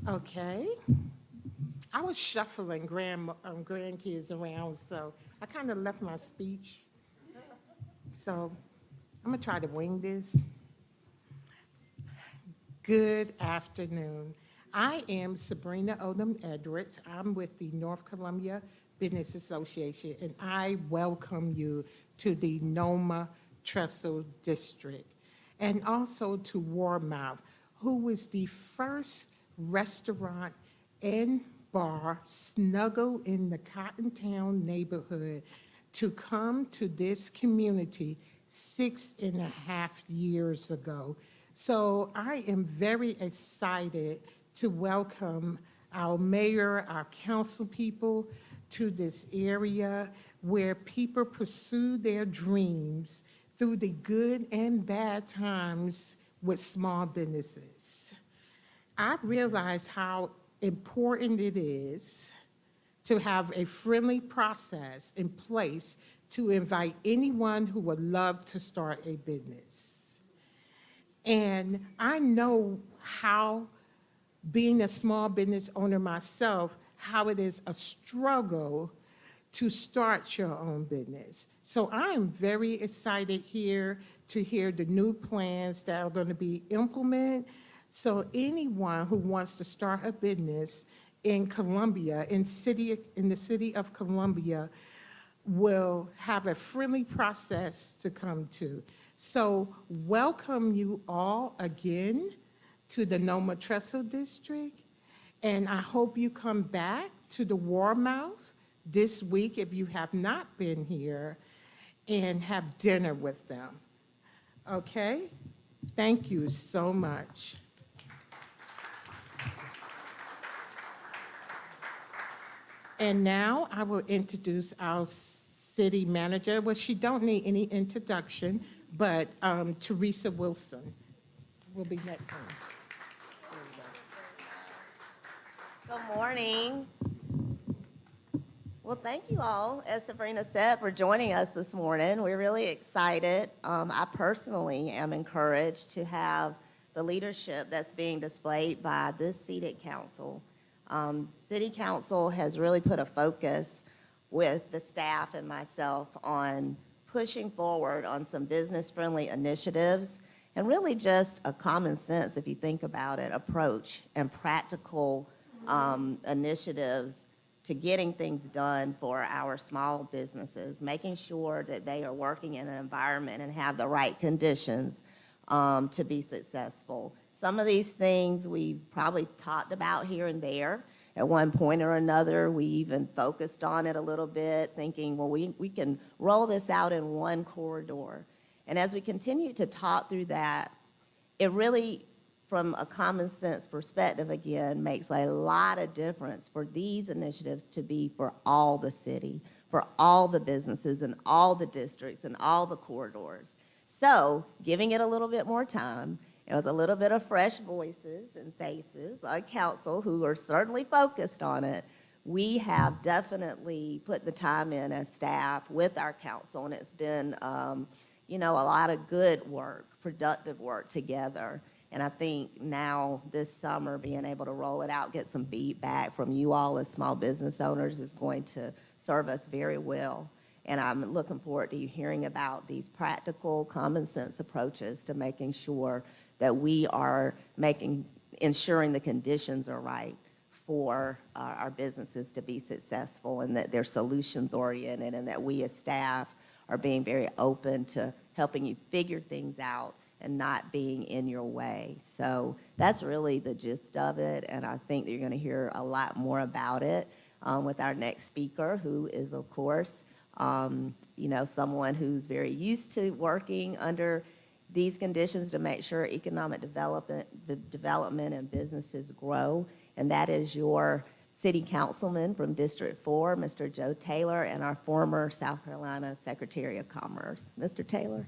Okay. I was shuffling grandkids around, so I kind of left my speech. So I'm going to try to wing this. Good afternoon. I am Sabrina Odom Edwards. I'm with the North Columbia Business Association, and I welcome you to the Noma Trestle District, and also to Warmouth, who was the first restaurant and bar snuggle in the Cottontown neighborhood to come to this community 6.5 years ago. So I am very excited to welcome our mayor, our council people to this area where people pursue their dreams through the good and bad times with small businesses. I realize how important it is to have a friendly process in place to invite anyone who would love to start a business. And I know how, being a small business owner myself, how it is a struggle to start your own business. So I am very excited here to hear the new plans that are going to be implemented. So anyone who wants to start a business in Columbia, in the city of Columbia, will have a friendly process to come to. So welcome you all again to the Noma Trestle District, and I hope you come back to the Warmouth this week if you have not been here, and have dinner with them. Okay? Thank you so much. And now I will introduce our city manager. Well, she don't need any introduction, but Teresa Wilson will be next on. Good morning. Well, thank you all, as Sabrina said, for joining us this morning. We're really excited. I personally am encouraged to have the leadership that's being displayed by this seated council. City Council has really put a focus with the staff and myself on pushing forward on some business-friendly initiatives and really just a common sense, if you think about it, approach and practical initiatives to getting things done for our small businesses, making sure that they are working in an environment and have the right conditions to be successful. Some of these things we've probably talked about here and there at one point or another. We even focused on it a little bit, thinking, well, we can roll this out in one corridor. And as we continue to talk through that, it really, from a common sense perspective, again, makes a lot of difference for these initiatives to be for all the city, for all the businesses and all the districts and all the corridors. So giving it a little bit more time and with a little bit of fresh voices and faces on council who are certainly focused on it, we have definitely put the time in as staff with our council, and it's been, a lot of good work, productive work together. And I think now this summer being able to roll it out, get some feedback from you all as small business owners is going to serve us very well. And I'm looking forward to you hearing about these practical, common sense approaches to making sure that we are ensuring the conditions are right for our businesses to be successful, and that they're solutions oriented, and that we as staff are being very open to helping you figure things out and not being in your way. So that's really the gist of it, and I think that you're going to hear a lot more about it with our next speaker, who is, of course, someone who's very used to working under these conditions to make sure economic development and businesses grow, and that is your City Councilman from District 4, Mr. Joe Taylor, and our former South Carolina Secretary of Commerce. Mr. Taylor.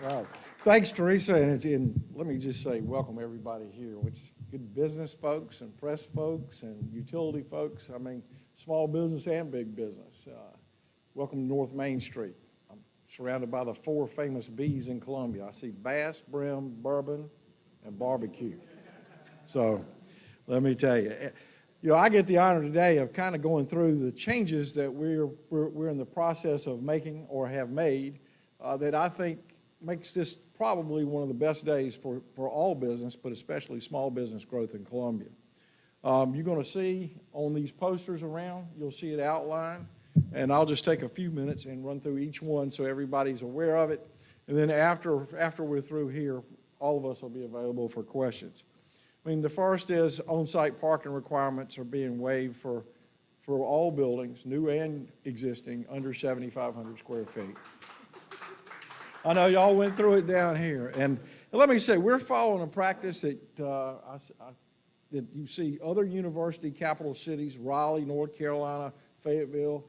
Wow. Thanks, Teresa. And let me just say, welcome everybody here. It's good business folks and press folks and utility folks. I mean, small business and big business. Welcome to North Main Street. I'm surrounded by the 4 famous B's in Columbia. I see Bass, Brim, Bourbon, and barbecue. So let me tell you, I get the honor today of kind of going through the changes that we're in the process of making or have made that I think makes this probably one of the best days for all business, but especially small business growth in Columbia. You're going to see on these posters around, you'll see it outlined, and I'll just take a few minutes and run through each one so everybody's aware of it. And then after we're through here, all of us will be available for questions. I mean, the first is on-site parking requirements are being waived for all buildings, new and existing, under 7,500 square feet. I know y'all went through it down here. And let me say, we're following a practice that that you see other university capital cities, Raleigh, North Carolina, Fayetteville,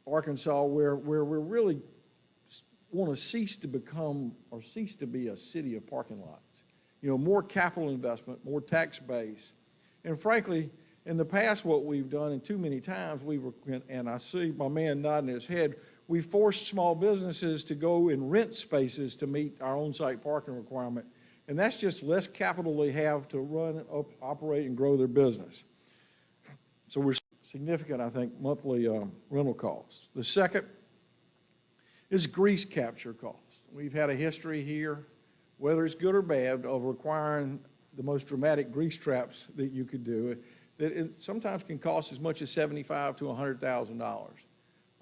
Arkansas, where we really want to cease to be a city of parking lots. More capital investment, more tax base. And frankly, in the past, what we've done, and too many times, and I see my man nodding his head, we forced small businesses to go and rent spaces to meet our on-site parking requirement. And that's just less capital they have to run, operate, and grow their business. So we're significant, I think, monthly rental costs. The second is grease capture costs. We've had a history here, whether it's good or bad, of requiring the most dramatic grease traps that you could do, that it sometimes can cost as much as $75,000 to $100,000.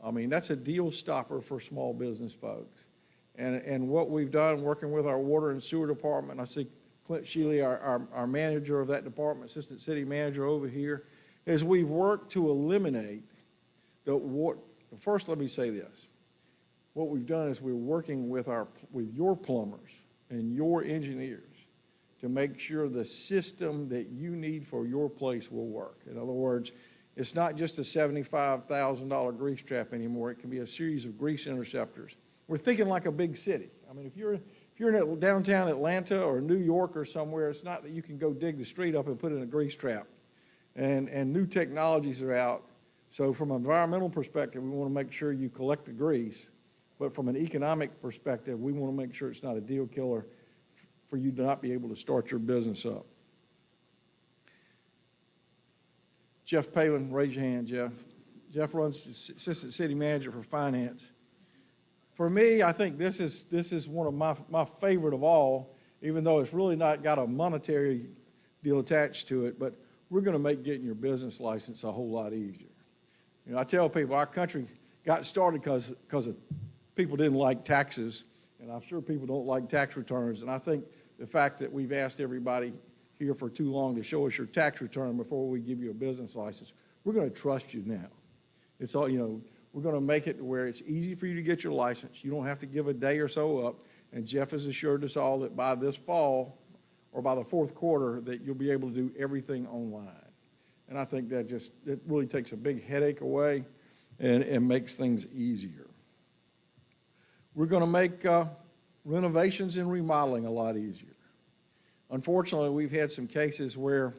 I mean, that's a deal stopper for small business folks. And what we've done, working with our water and sewer department, I see Clint Shealy, our manager of that department, assistant city manager over here, is we've worked to eliminate first let me say this. What we've done is we're working with your plumbers and your engineers to make sure the system that you need for your place will work. In other words, it's not just a $75,000 grease trap anymore. It can be a series of grease interceptors. We're thinking like a big city. I mean, if you're in downtown Atlanta or New York or somewhere, it's not that you can go dig the street up and put in a grease trap. And new technologies are out. So from an environmental perspective, we want to make sure you collect the grease. But from an economic perspective, we want to make sure it's not a deal killer for you to not be able to start your business up. Jeff Palin, raise your hand, Jeff. Jeff runs assistant city manager for finance. For me, I think this is one of my favorite of all, even though it's really not got a monetary deal attached to it, but we're going to make getting your business license a whole lot easier. I tell people our country got started because people didn't like taxes, and I'm sure people don't like tax returns, and I think the fact that we've asked everybody here for too long to show us your tax return before we give you a business license, we're going to trust you now. It's all, we're going to make it to where it's easy for you to get your license. You don't have to give a day or so up, and Jeff has assured us all that by this fall or by the fourth quarter that you'll be able to do everything online. And I think that it really takes a big headache away and makes things easier. We're going to make renovations and remodeling a lot easier. Unfortunately, we've had some cases where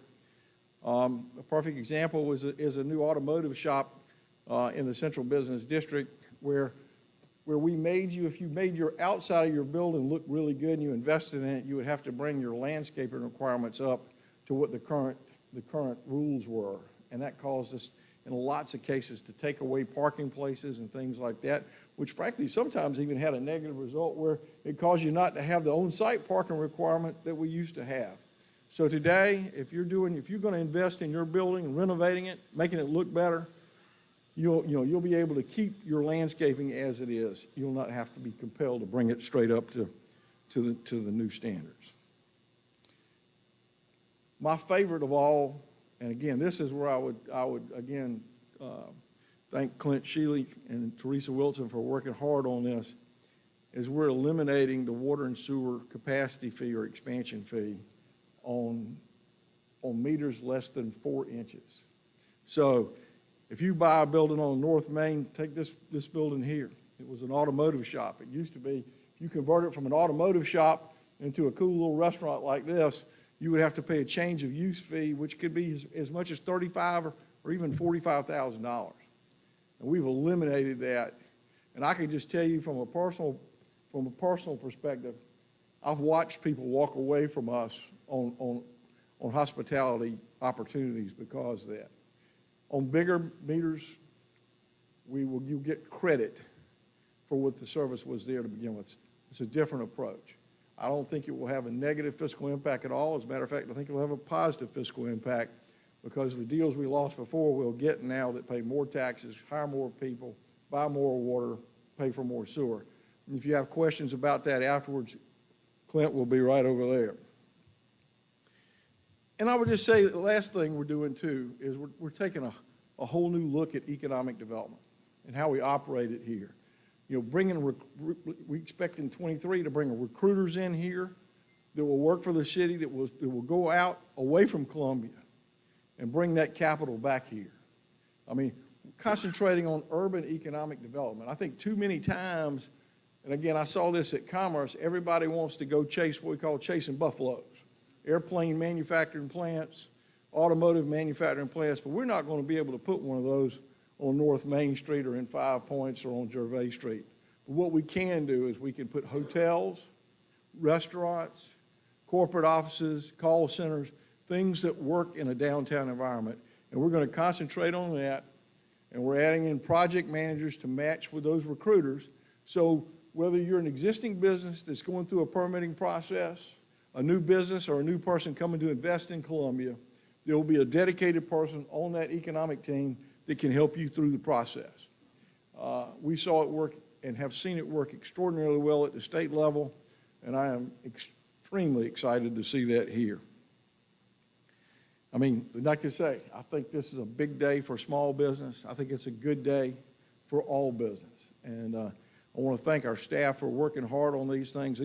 a perfect example is a new automotive shop in the Central Business District where we made you, if you made your outside of your building look really good and you invested in it, you would have to bring your landscaping requirements up to what the current rules were. And that caused us, in lots of cases, to take away parking places and things like that, which frankly sometimes even had a negative result where it caused you not to have the on-site parking requirement that we used to have. So today, if you're going to invest in your building and renovating it, making it look better, you'll be able to keep your landscaping as it is. You'll not have to be compelled to bring it straight up to the new standards. My favorite of all, and again, this is where I would again thank Clint Shealy and Teresa Wilson for working hard on this, is we're eliminating the water and sewer capacity fee or expansion fee on meters less than 4 inches. So if you buy a building on North Main, take this building here. It was an automotive shop. It used to be, if you convert it from an automotive shop into a cool little restaurant like this, you would have to pay a change of use fee, which could be as much as $35,000 or even $45,000. And we've eliminated that. And I can just tell you from a personal perspective, I've watched people walk away from us on hospitality opportunities because of that. On bigger meters, you get credit for what the service was there to begin with. It's a different approach. I don't think it will have a negative fiscal impact at all. As a matter of fact, I think it will have a positive fiscal impact because the deals we lost before we'll get now that pay more taxes, hire more people, buy more water, pay for more sewer. And if you have questions about that afterwards, Clint will be right over there. And I would just say the last thing we're doing too is we're taking a whole new look at economic development and how we operate it here. You know, we expect in 23 to bring recruiters in here that will work for the city, that will go out away from Columbia and bring that capital back here. I mean, concentrating on urban economic development. I think too many times, and again, I saw this at Commerce, everybody wants to go chase what we call chasing buffaloes. Airplane manufacturing plants, automotive manufacturing plants, but we're not going to be able to put one of those on North Main Street or in Five Points or on Gervais Street. But what we can do is we can put hotels, restaurants, corporate offices, call centers, things that work in a downtown environment. And we're going to concentrate on that. And we're adding in project managers to match with those recruiters. So whether you're an existing business that's going through a permitting process, a new business, or a new person coming to invest in Columbia, there will be a dedicated person on that economic team that can help you through the process. We saw it work and have seen it work extraordinarily well at the state level, and I am extremely excited to see that here. I mean, like I say, I think this is a big day for small business. I think it's a good day for all business. And I want to thank our staff for working hard on these things.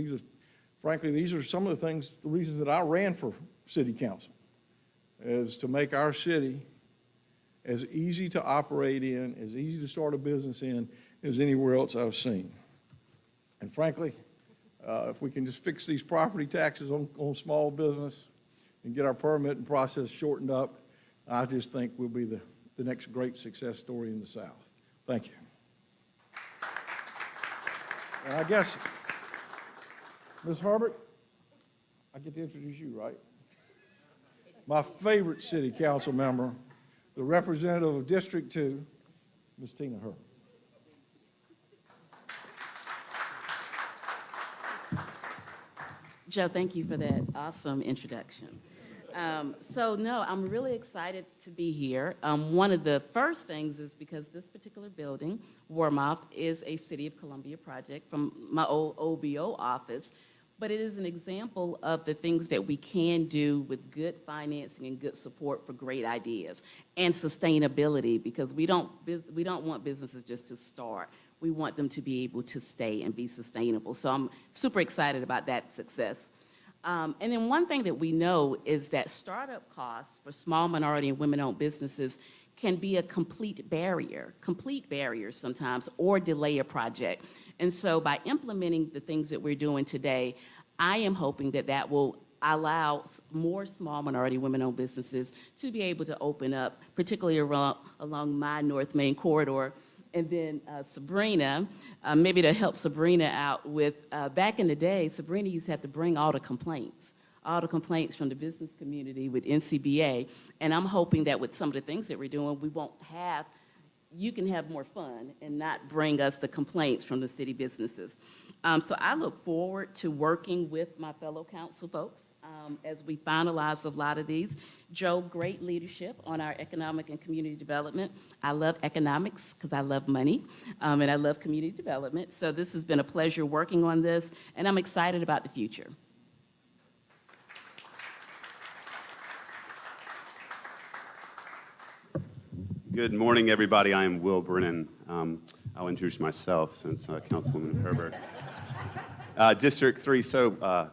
Frankly, these are some of the reasons that I ran for city council, is to make our city as easy to operate in, as easy to start a business in as anywhere else I've seen. And frankly, if we can just fix these property taxes on small business and get our permitting process shortened up, I just think we'll be the next great success story in the South. Thank you. And I guess, Ms. Herbert, I get to introduce you, right? My favorite city council member, the representative of District 2, Ms. Tina Herbert. Joe, thank you for that awesome introduction. No, I'm really excited to be here. One of the first things is because this particular building, Warmouth, is a City of Columbia project from my old OBO office, but it is an example of the things that we can do with good financing and good support for great ideas and sustainability, because we don't want businesses just to start. We want them to be able to stay and be sustainable. So I'm super excited about that success. And then one thing that we know is that startup costs for small minority and women-owned businesses can be a complete barrier sometimes, or delay a project. And so by implementing the things that we're doing today, I am hoping that that will allow more small minority women-owned businesses to be able to open up, particularly along my North Main corridor. And then Sabrina, maybe to help Sabrina out with, back in the day, Sabrina used to have to bring all the complaints from the business community with NCBA. And I'm hoping that with some of the things that we're doing, you can have more fun and not bring us the complaints from the city businesses. So I look forward to working with my fellow council folks as we finalize a lot of these. Joe, great leadership on our economic and community development. I love economics because I love money, and I love community development. So this has been a pleasure working on this, and I'm excited about the future. Good morning, everybody. I am Will Brennan. I'll introduce myself since Councilwoman Herbert. District 3, so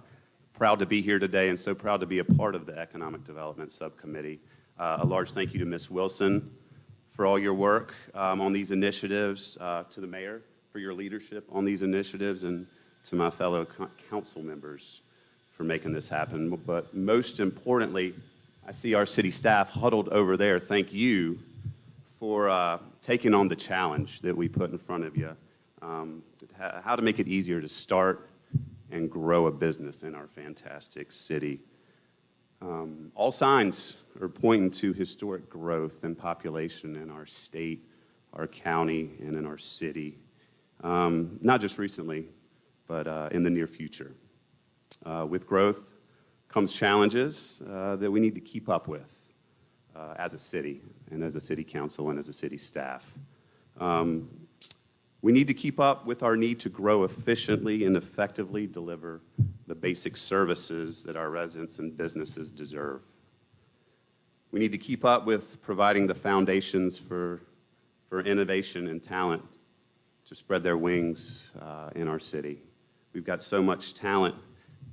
proud to be here today and so proud to be a part of the Economic Development Subcommittee. A large thank you to Ms. Wilson for all your work on these initiatives, to the mayor for your leadership on these initiatives, and to my fellow council members for making this happen. But most importantly, I see our city staff huddled over there. Thank you for taking on the challenge that we put in front of you, how to make it easier to start and grow a business in our fantastic city. All signs are pointing to historic growth and population in our state, our county, and in our city. Not just recently, but in the near future. With growth comes challenges that we need to keep up with as a city and as a city council and as a city staff. We need to keep up with our need to grow efficiently and effectively deliver the basic services that our residents and businesses deserve. We need to keep up with providing the foundations for innovation and talent to spread their wings in our city. We've got so much talent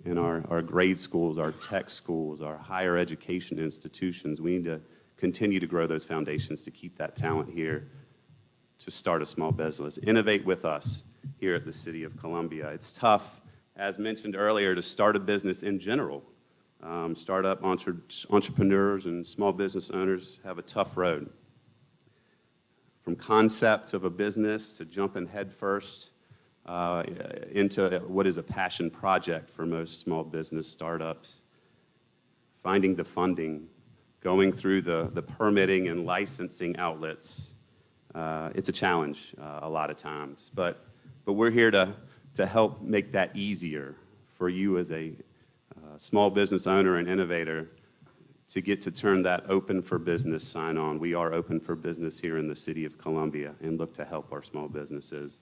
in our grade schools, our tech schools, our higher education institutions. We need to continue to grow those foundations to keep that talent here to start a small business. Innovate with us here at the City of Columbia. It's tough, as mentioned earlier, to start a business in general. Startup entrepreneurs and small business owners have a tough road. From concept of a business to jumping headfirst into what is a passion project for most small business startups, finding the funding, going through the permitting and licensing outlets. It's a challenge a lot of times, but we're here to help make that easier for you as a small business owner and innovator to get to turn that open for business sign on. We are open for business here in the City of Columbia and look to help our small businesses.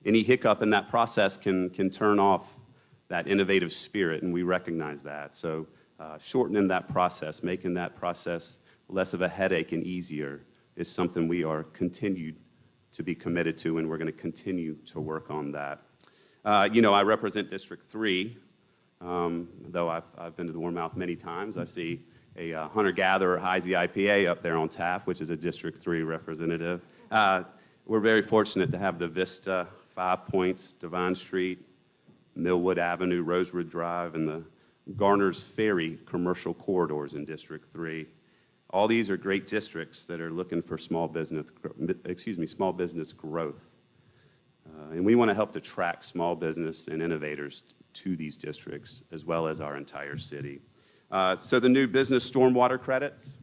Any hiccup in that process can turn off that innovative spirit, and we recognize that. So shortening that process, making that process less of a headache and easier is something we are continued to be committed to, and we're going to continue to work on that. I represent District 3, though I've been to the Warmouth many times. I see a hunter-gatherer Heisey IPA up there on tap, which is a District 3 representative. We're very fortunate to have the Vista, 5 Points, Devine Street, Millwood Avenue, Rosewood Drive, and the Garner's Ferry commercial corridors in District 3. All these are great districts that are looking for small business growth. And we want to help to attract small business and innovators to these districts, as well as our entire city. So the new business stormwater credits,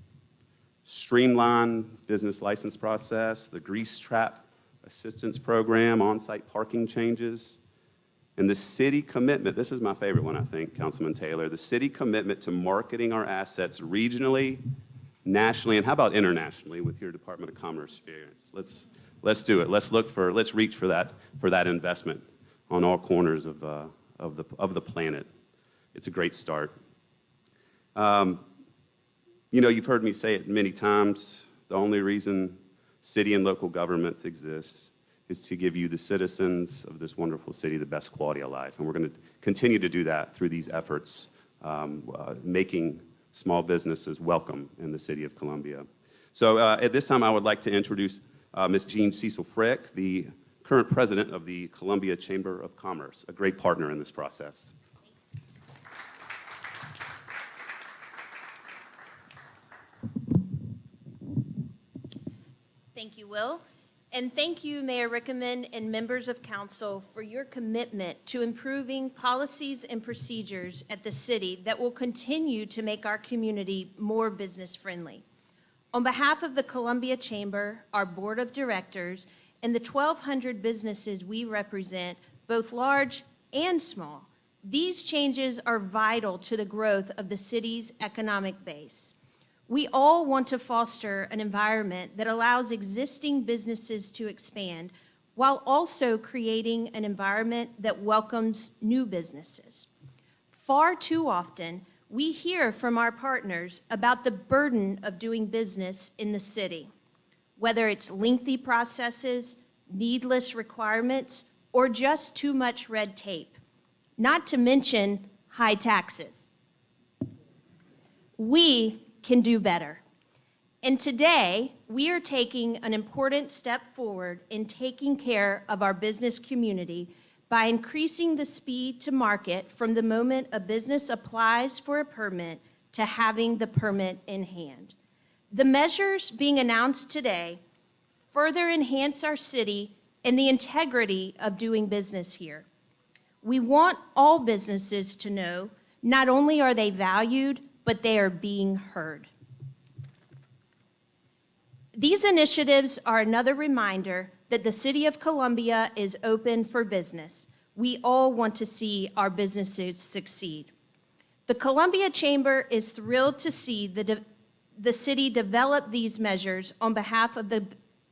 streamline business license process, the grease trap assistance program, on-site parking changes, and the city commitment, this is my favorite one, I think, Councilman Taylor, the city commitment to marketing our assets regionally, nationally, and how about internationally with your Department of Commerce experience? Let's do it. Let's reach for that investment on all corners of the planet. It's a great start. You've heard me say it many times. The only reason city and local governments exist is to give you, the citizens of this wonderful city, the best quality of life. And we're going to continue to do that through these efforts, making small businesses welcome in the City of Columbia. So at this time, I would like to introduce Ms. Jean Cecil Frick, the current president of the Columbia Chamber of Commerce, a great partner in this process. Thank you, Will. And thank you, Mayor Rickaman and members of council, for your commitment to improving policies and procedures at the city that will continue to make our community more business-friendly. On behalf of the Columbia Chamber, our board of directors, and the 1,200 businesses we represent, both large and small, these changes are vital to the growth of the city's economic base. We all want to foster an environment that allows existing businesses to expand while also creating an environment that welcomes new businesses. Far too often, we hear from our partners about the burden of doing business in the city, whether it's lengthy processes, needless requirements, or just too much red tape, not to mention high taxes. We can do better. And today, we are taking an important step forward in taking care of our business community by increasing the speed to market from the moment a business applies for a permit to having the permit in hand. The measures being announced today further enhance our city and the integrity of doing business here. We want all businesses to know not only are they valued, but they are being heard. These initiatives are another reminder that the City of Columbia is open for business. We all want to see our businesses succeed. The Columbia Chamber is thrilled to see the city develop these measures on behalf of the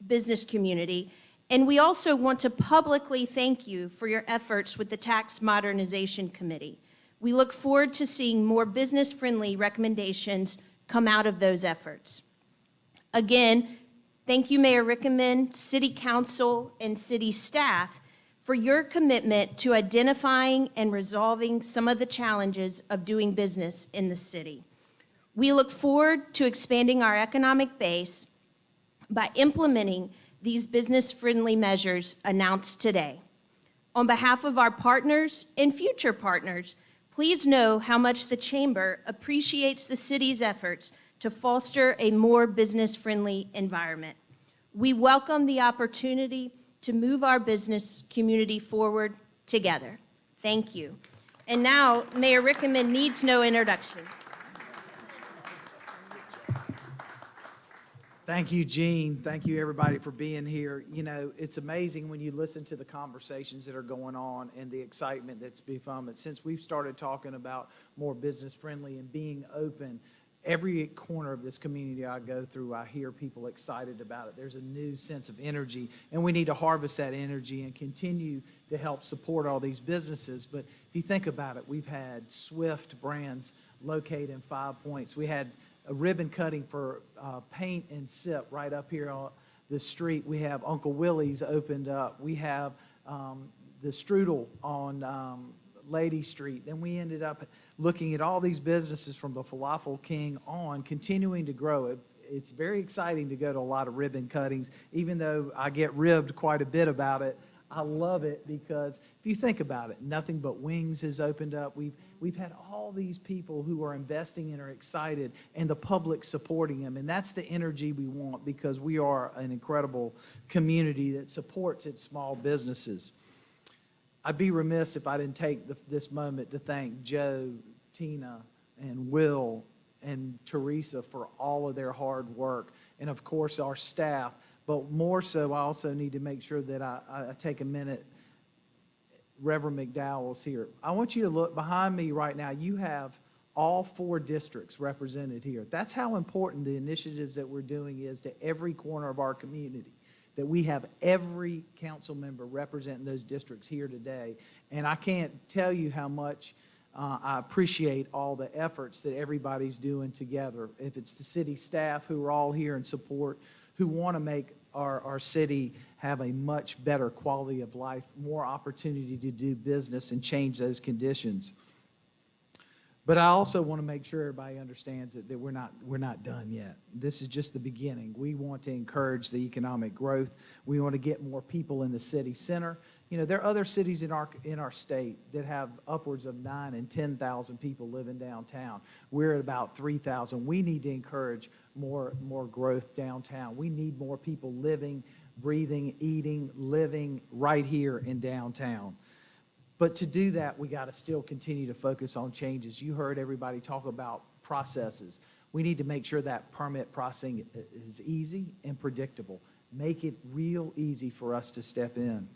business community, and we also want to publicly thank you for your efforts with the Tax Modernization Committee. We look forward to seeing more business-friendly recommendations come out of those efforts. Again, thank you, Mayor Rickaman, City Council, and City staff for your commitment to identifying and resolving some of the challenges of doing business in the city. We look forward to expanding our economic base by implementing these business-friendly measures announced today. On behalf of our partners and future partners, please know how much the Chamber appreciates the city's efforts to foster a more business-friendly environment. We welcome the opportunity to move our business community forward together. Thank you. And now, Mayor Rickaman needs no introduction. Thank you, Jean. Thank you, everybody, for being here. You know, it's amazing when you listen to the conversations that are going on and the excitement that's become it. Since we've started talking about more business-friendly and being open, every corner of this community I go through, I hear people excited about it. There's a new sense of energy, and we need to harvest that energy and continue to help support all these businesses. But if you think about it, we've had Swift brands located in 5 Points. We had a ribbon cutting for paint and sip right up here on the street. We have Uncle Willie's opened up. We have the Strudel on Lady Street. Then we ended up looking at all these businesses from the Falafel King on, continuing to grow. It's very exciting to go to a lot of ribbon cuttings, even though I get ribbed quite a bit about it. I love it because if you think about it, Nothing But Wings has opened up. We've had all these people who are investing and are excited, and the public supporting them. And that's the energy we want, because we are an incredible community that supports its small businesses. I'd be remiss if I didn't take this moment to thank Joe, Tina, and Will, and Teresa for all of their hard work, and of course our staff. But more so, I also need to make sure that I take a minute. Reverend McDowell's here. I want you to look behind me right now. You have all 4 districts represented here. That's how important the initiatives that we're doing is to every corner of our community, that we have every council member representing those districts here today. And I can't tell you how much I appreciate all the efforts that everybody's doing together. If it's the city staff who are all here in support, who want to make our city have a much better quality of life, more opportunity to do business and change those conditions. But I also want to make sure everybody understands that we're not done yet. This is just the beginning. We want to encourage the economic growth. We want to get more people in the city center. You know, there are other cities in our state that have upwards of 9,000 and 10,000 people living downtown. We're at about 3,000. We need to encourage more growth downtown. We need more people living, breathing, eating, living right here in downtown. But to do that, we got to still continue to focus on changes. You heard everybody talk about processes. We need to make sure that permit processing is easy and predictable. Make it real easy for us to step in.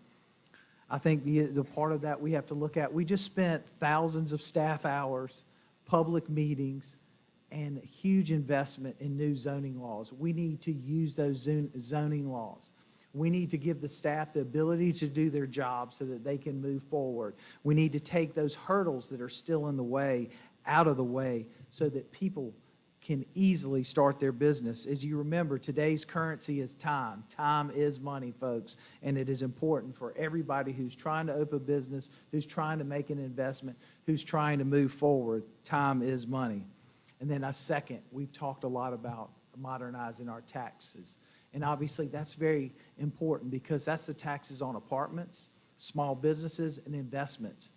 I think the part of that we have to look at, we just spent thousands of staff hours, public meetings, and huge investment in new zoning laws. We need to use those zoning laws. We need to give the staff the ability to do their job so that they can move forward. We need to take those hurdles that are still in the way out of the way so that people can easily start their business. As you remember, today's currency is time. Time is money, folks, and it is important for everybody who's trying to open a business, who's trying to make an investment, who's trying to move forward. Time is money. And then a second, we've talked a lot about modernizing our taxes. And obviously that's very important because that's the taxes on apartments, small businesses, and investments.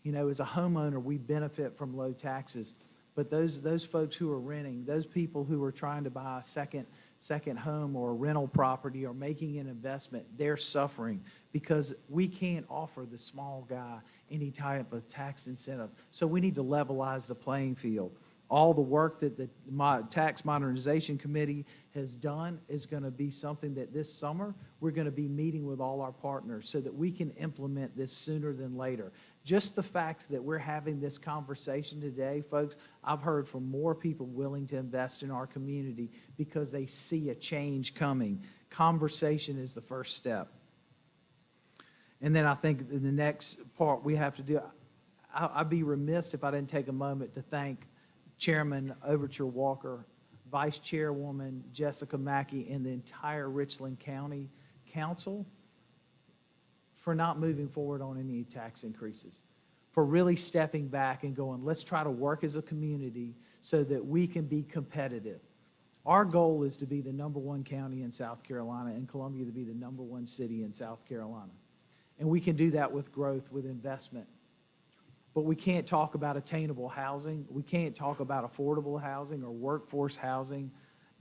You know, as a homeowner, we benefit from low taxes. But those folks who are renting, those people who are trying to buy a second home or a rental property or making an investment, they're suffering because we can't offer the small guy any type of tax incentive. So we need to levelize the playing field. all the work that my Tax Modernization Committee has done is going to be something that this summer, we're going to be meeting with all our partners so that we can implement this sooner than later. Just the fact that we're having this conversation today, folks, I've heard from more people willing to invest in our community because they see a change coming. Conversation is the first step. And then I think the next part we have to do, I'd be remiss if I didn't take a moment to thank Chairman Overture Walker, Vice Chairwoman Jessica Mackey, and the entire Richland County Council for not moving forward on any tax increases, for really stepping back and going, let's try to work as a community so that we can be competitive. Our goal is to be the #1 county in South Carolina and Columbia to be the #1 city in South Carolina. And we can do that with growth, with investment. But we can't talk about attainable housing. We can't talk about affordable housing or workforce housing,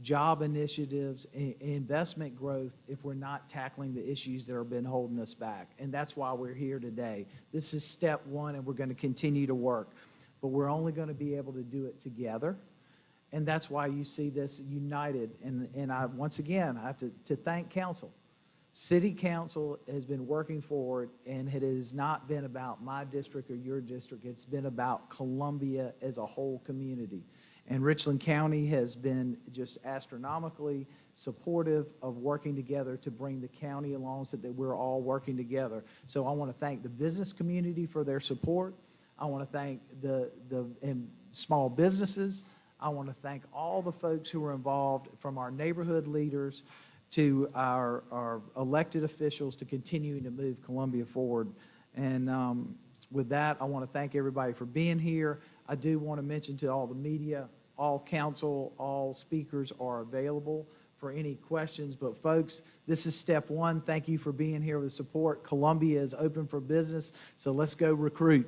job initiatives, investment growth if we're not tackling the issues that have been holding us back. And that's why we're here today. This is step one, and we're going to continue to work. But we're only going to be able to do it together. And that's why you see this united. And I, once again, I have to thank council. City Council has been working forward, and it has not been about my district or your district. It's been about Columbia as a whole community. And Richland County has been just astronomically supportive of working together to bring the county along so that we're all working together. So I want to thank the business community for their support. I want to thank the small businesses. I want to thank all the folks who were involved, from our neighborhood leaders to our elected officials, to continuing to move Columbia forward. And with that, I want to thank everybody for being here. I do want to mention to all the media, all council, all speakers are available for any questions. But folks, this is step one. Thank you for being here with support. Columbia is open for business, so let's go recruit.